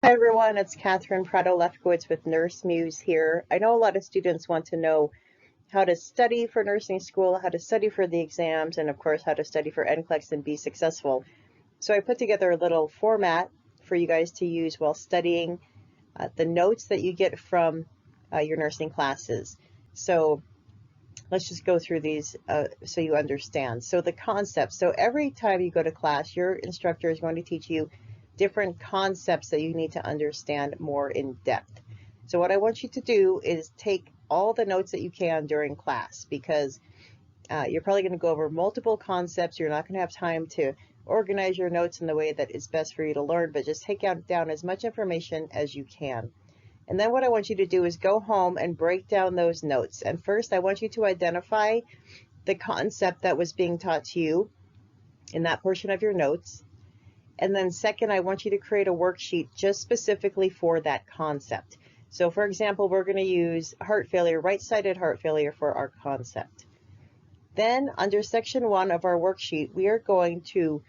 Hi everyone, it's Catherine Prado-Lefkowitz with Nurse Muse here. I know a lot of students want to know how to study for nursing school, how to study for the exams, and of course how to study for NCLEX and be successful. So I put together a little format for you guys to use while studying the notes that you get from your nursing classes. So let's just go through these so you understand. So the concepts. So every time you go to class, your instructor is going to teach you different concepts that you need to understand more in depth. So what I want you to do is take all the notes that you can during class, because you're probably going to go over multiple concepts. You're not going to have time to organize your notes in the way that is best for you to learn, but just take down as much information as you can. And then what I want you to do is go home and break down those notes. And first, I want you to identify the concept that was being taught to you in that portion of your notes. And then second, I want you to create a worksheet just specifically for that concept. So for example, we're going to use heart failure, right-sided heart failure for our concept. Then under section 1 of our worksheet, we are going to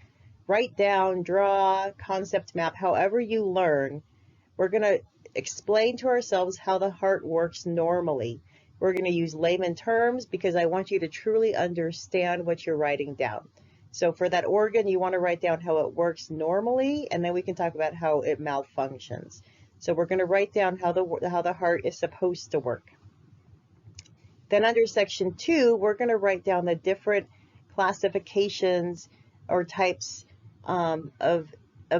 write down, draw, concept map, however you learn. We're going to explain to ourselves how the heart works normally. We're going to use layman terms because I want you to truly understand what you're writing down. So for that organ, you want to write down how it works normally, and then we can talk about how it malfunctions. So we're going to write down how the heart is supposed to work. Then under section 2, we're going to write down the different classifications or types of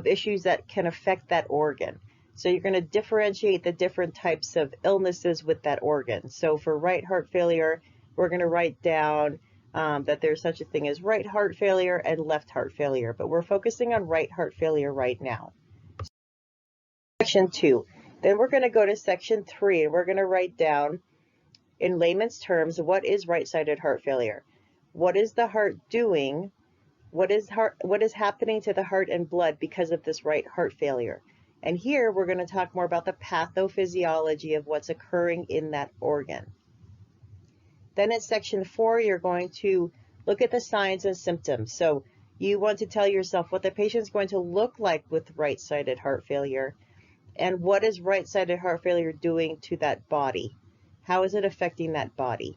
issues that can affect that organ. So you're going to differentiate the different types of illnesses with that organ. So for right heart failure, we're going to write down that there's such a thing as right heart failure and left heart failure, but we're focusing on right heart failure right now. Section 2. Then we're going to go to section 3 and we're going to write down in layman's terms, what is right-sided heart failure? What is the heart doing? What is happening to the heart and blood because of this right heart failure? And here we're going to talk more about the pathophysiology of what's occurring in that organ. Then in section 4, you're going to look at the signs and symptoms. So you want to tell yourself what the patient's going to look like with right-sided heart failure, and what is right-sided heart failure doing to that body? How is it affecting that body?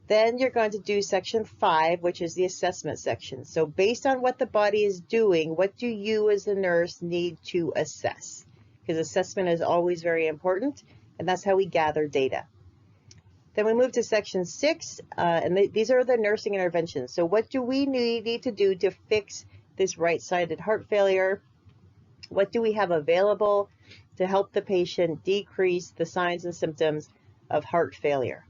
Then you're going to do section 5, which is the assessment section. So based on what the body is doing, what do you as a nurse need to assess? Because assessment is always very important, and that's how we gather data. Then we move to section 6, and these are the nursing interventions. So what do we need to do to fix this right-sided heart failure? What do we have available to help the patient decrease the signs and symptoms of heart failure?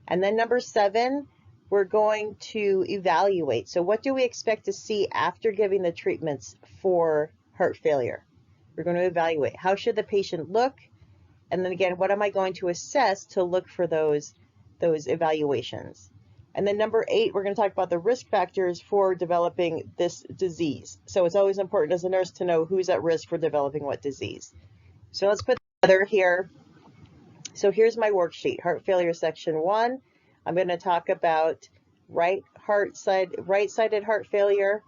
And then number 7, we're going to evaluate. So what do we expect to see after giving the treatments for heart failure? We're going to evaluate. How should the patient look? And then again, what am I going to assess to look for those evaluations? And then number 8, we're going to talk about the risk factors for developing this disease. So it's always important as a nurse to know who's at risk for developing what disease. So let's put together here. So here's my worksheet, heart failure section 1. I'm going to talk about right-sided heart failure,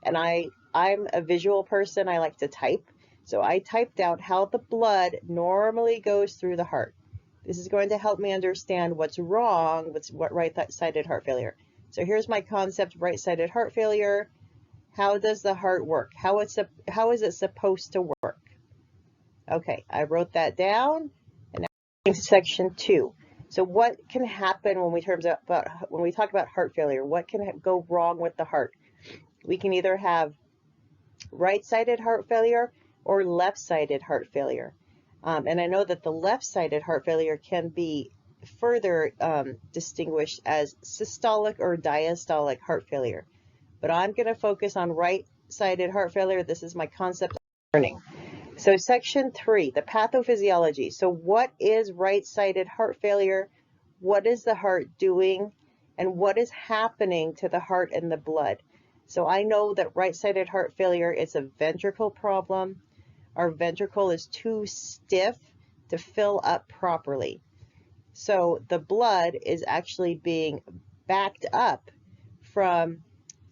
and I'm a visual person. I like to type. So I typed out how the blood normally goes through the heart. This is going to help me understand what's wrong with right-sided heart failure. So here's my concept, right-sided heart failure. How does the heart work? How is it supposed to work? Okay, I wrote that down. And now section 2. So what can happen when we talk about heart failure? What can go wrong with the heart? We can either have right-sided heart failure or left-sided heart failure. And I know that the left-sided heart failure can be further distinguished as systolic or diastolic heart failure. But I'm going to focus on right-sided heart failure. This is my concept of learning. So section 3, the pathophysiology. So what is right-sided heart failure? What is the heart doing? And what is happening to the heart and the blood? So I know that right-sided heart failure is a ventricle problem. Our ventricle is too stiff to fill up properly. So the blood is actually being backed up from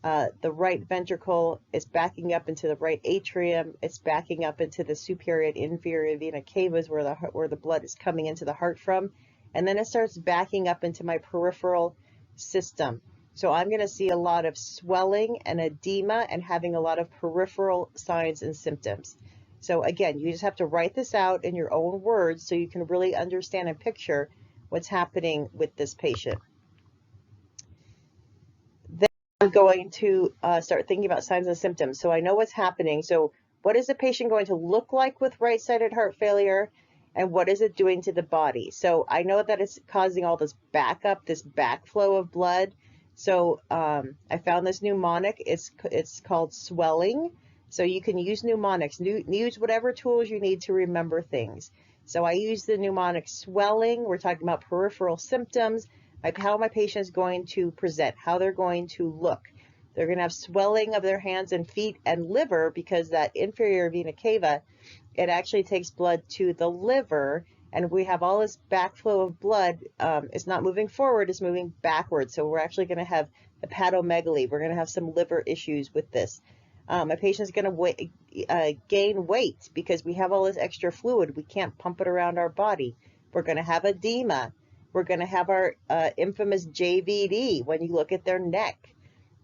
The right ventricle is backing up into the right atrium. It's backing up into the superior and inferior vena cavas where the blood is coming into the heart from. And then it starts backing up into my peripheral system. So I'm going to see a lot of swelling and edema and having a lot of peripheral signs and symptoms. So again, you just have to write this out in your own words so you can really understand and picture what's happening with this patient. Then I'm going to start thinking about signs and symptoms. So I know what's happening. So what is the patient going to look like with right-sided heart failure? And what is it doing to the body? So I know that it's causing all this backup, this backflow of blood. So I found this mnemonic. It's called swelling. So you can use mnemonics. Use whatever tools you need to remember things. So I use the mnemonic swelling. We're talking about peripheral symptoms, like how my patient is going to present, how they're going to look. They're going to have swelling of their hands and feet and liver because that inferior vena cava, it actually takes blood to the liver, and we have all this backflow of blood. It's not moving forward, it's moving backwards. So we're actually going to have hepatomegaly. We're going to have some liver issues with this. A patient's going to gain weight because we have all this extra fluid. We can't pump it around our body. We're going to have edema. We're going to have our infamous JVD when you look at their neck.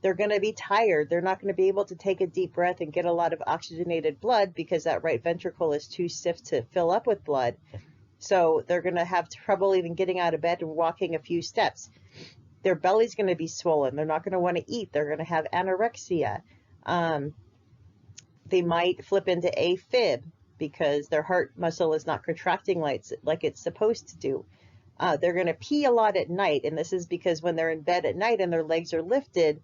They're going to be tired. They're not going to be able to take a deep breath and get a lot of oxygenated blood because that right ventricle is too stiff to fill up with blood. So they're going to have trouble even getting out of bed and walking a few steps. Their belly's going to be swollen. They're not going to want to eat. They're going to have anorexia. They might flip into AFib because their heart muscle is not contracting like it's supposed to do. They're going to pee a lot at night, and this is because when they're in bed at night and their legs are lifted,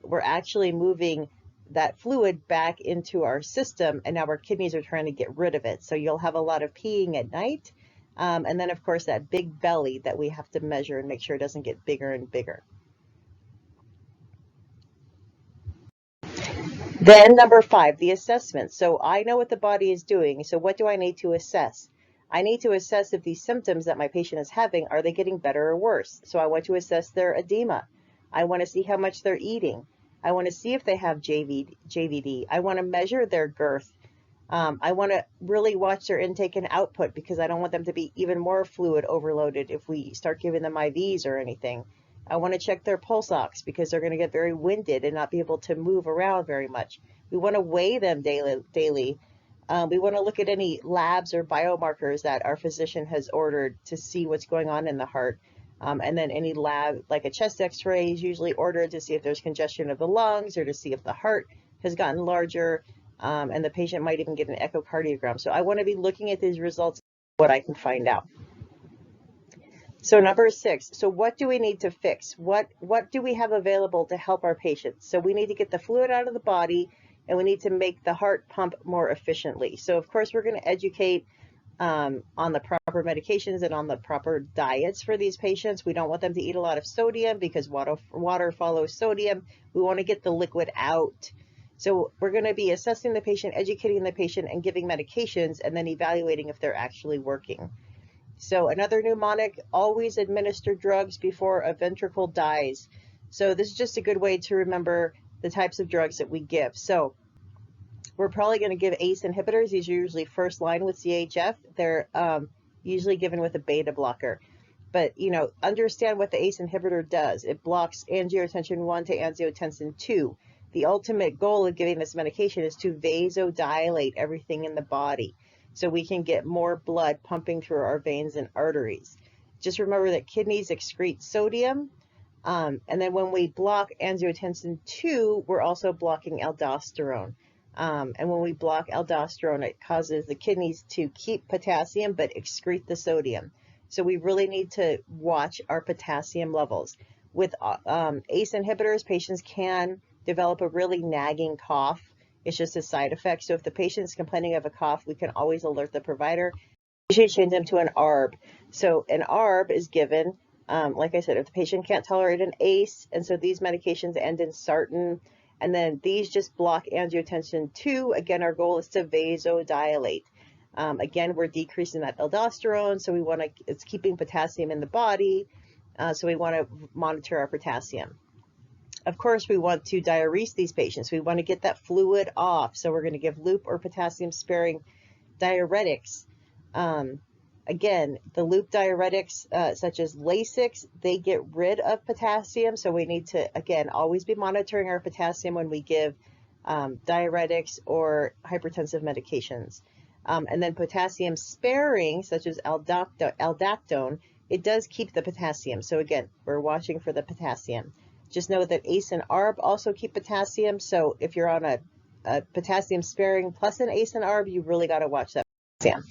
we're actually moving that fluid back into our system, and now our kidneys are trying to get rid of it. So you'll have a lot of peeing at night, and then of course that big belly that we have to measure and make sure it doesn't get bigger and bigger. Then number 5, the assessment. So I know what the body is doing. So what do I need to assess? I need to assess if these symptoms that my patient is having, are they getting better or worse? So I want to assess their edema. I want to see how much they're eating. I want to see if they have JVD. I want to measure their girth. I want to really watch their intake and output because I don't want them to be even more fluid overloaded if we start giving them IVs or anything. I want to check their pulse ox because they're going to get very winded and not be able to move around very much. We want to weigh them daily. We want to look at any labs or biomarkers that our physician has ordered to see what's going on in the heart. And then any lab, like a chest x-ray, is usually ordered to see if there's congestion of the lungs or to see if the heart has gotten larger. And the patient might even get an echocardiogram. So I want to be looking at these results, what I can find out. So number 6, so what do we need to fix? What do we have available to help our patients? So we need to get the fluid out of the body, and we need to make the heart pump more efficiently. So of course we're going to educate on the proper medications and on the proper diets for these patients. We don't want them to eat a lot of sodium because water follows sodium. We want to get the liquid out. So we're going to be assessing the patient, educating the patient, and giving medications, and then evaluating if they're actually working. So another mnemonic, always administer drugs before a ventricle dies. So this is just a good way to remember the types of drugs that we give. So we're probably going to give ACE inhibitors. These are usually first line with CHF. They're usually given with a beta blocker. But, understand what the ACE inhibitor does. It blocks angiotensin 1 to angiotensin 2. The ultimate goal of giving this medication is to vasodilate everything in the body, so we can get more blood pumping through our veins and arteries. Just remember that kidneys excrete sodium, and then when we block angiotensin 2, we're also blocking aldosterone. And when we block aldosterone, it causes the kidneys to keep potassium but excrete the sodium. So we really need to watch our potassium levels. With ACE inhibitors, patients can develop a really nagging cough. It's just a side effect. So if the patient is complaining of a cough, we can always alert the provider. We should change them to an ARB. So an ARB is given, like I said, if the patient can't tolerate an ACE, and so these medications end in sartan, and then these just block angiotensin 2. Again, our goal is to vasodilate. Again, we're decreasing that aldosterone, so it's keeping potassium in the body, so we want to monitor our potassium. of course, we want to diurese these patients. We want to get that fluid off. So we're going to give loop or potassium sparing diuretics. Again, the loop diuretics, such as Lasix, they get rid of potassium. So we need to, again, always be monitoring our potassium when we give diuretics or hypertensive medications. And then potassium sparing, such as aldactone, it does keep the potassium. So again, we're watching for the potassium. Just know that ACE and ARB also keep potassium. So if you're on a potassium sparing plus an ACE and ARB, you really got to watch that potassium.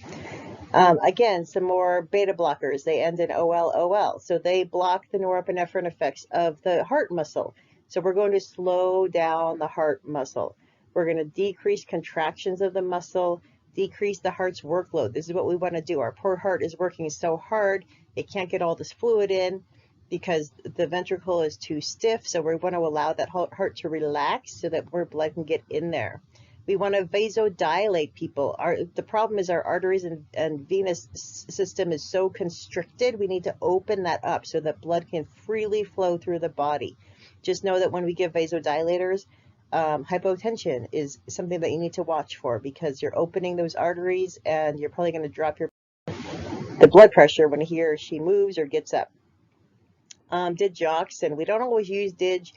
Again, some more beta blockers. They end in OL. So they block the norepinephrine effects of the heart muscle. So we're going to slow down the heart muscle. We're going to decrease contractions of the muscle, decrease the heart's workload. This is what we want to do. Our poor heart is working so hard, it can't get all this fluid in because the ventricle is too stiff. So we want to allow that heart to relax so that more blood can get in there. We want to vasodilate people. The problem is our arteries and venous system is so constricted. We need to open that up so that blood can freely flow through the body. Just know that when we give vasodilators, hypotension is something that you need to watch for because you're opening those arteries and you're probably going to drop the blood pressure when he or she moves or gets up. Digoxin. We don't always use dig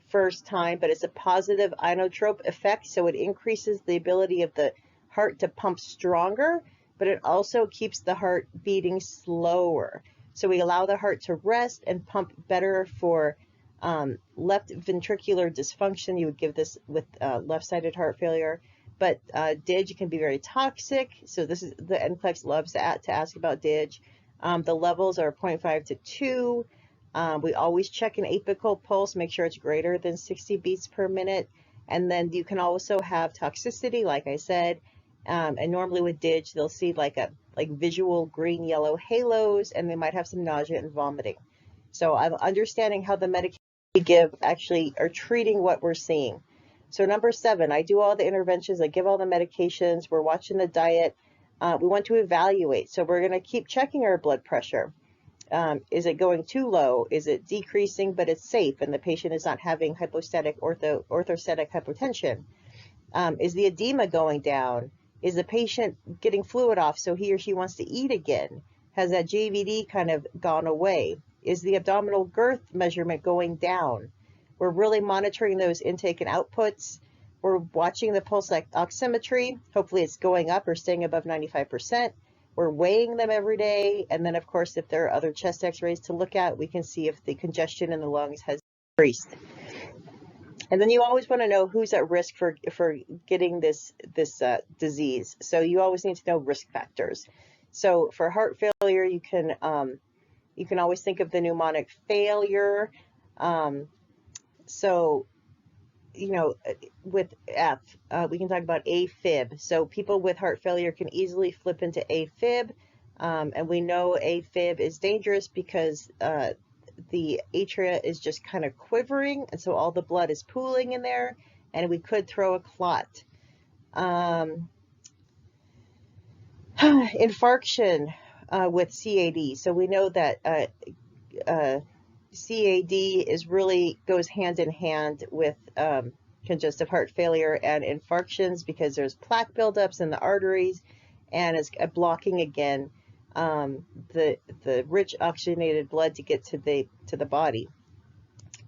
first time, but it's a positive inotrope effect, so it increases the ability of the heart to pump stronger, but it also keeps the heart beating slower. So we allow the heart to rest and pump better for left ventricular dysfunction. You would give this with left-sided heart failure, but dig can be very toxic. So this is the NCLEX loves to ask about dig. The levels are 0.5 to 2. We always check an apical pulse, make sure it's greater than 60 beats per minute. And then you can also have toxicity, like I said. And normally with dig, they'll see like visual green-yellow halos, and they might have some nausea and vomiting. So I'm understanding how the medication we give actually are treating what we're seeing. So number 7, I do all the interventions, I give all the medications, we're watching the diet. We want to evaluate. So we're going to keep checking our blood pressure. Is it going too low? Is it decreasing, but it's safe and the patient is not having hypostatic orthostatic hypotension? Is the edema going down? Is the patient getting fluid off so he or she wants to eat again? Has that JVD kind of gone away? Is the abdominal girth measurement going down? We're really monitoring those intake and outputs. We're watching the pulse oximetry. Hopefully it's going up or staying above 95%. We're weighing them every day. And then, of course, if there are other chest x-rays to look at, we can see if the congestion in the lungs has increased. And then you always want to know who's at risk for getting this disease. So you always need to know risk factors. So for heart failure, you can always think of the pneumonic failure. So, you know, with F, we can talk about AFib. So people with heart failure can easily flip into AFib. And we know AFib is dangerous because the atria is just kind of quivering. And so all the blood is pooling in there and we could throw a clot. Infarction with CAD. So we know that CAD goes hand in hand with congestive heart failure and infarctions because there's plaque buildups in the arteries and it's blocking again the rich oxygenated blood to get to the body.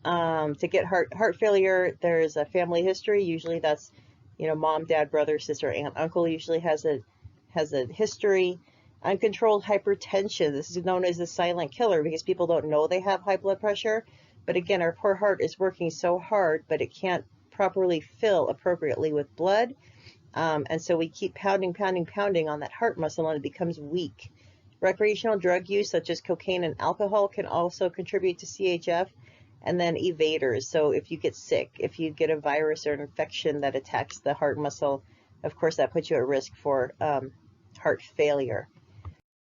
To get heart failure, there's a family history. Usually that's, you know, mom, dad, brother, sister, aunt, uncle usually has a history. Uncontrolled hypertension. This is known as the silent killer because people don't know they have high blood pressure. But again, our poor heart is working so hard, but it can't properly fill appropriately with blood. And so we keep pounding on that heart muscle and it becomes weak. Recreational drug use, such as cocaine and alcohol, can also contribute to CHF. And then evaders. So if you get sick, if you get a virus or an infection that attacks the heart muscle, of course, that puts you at risk for heart failure.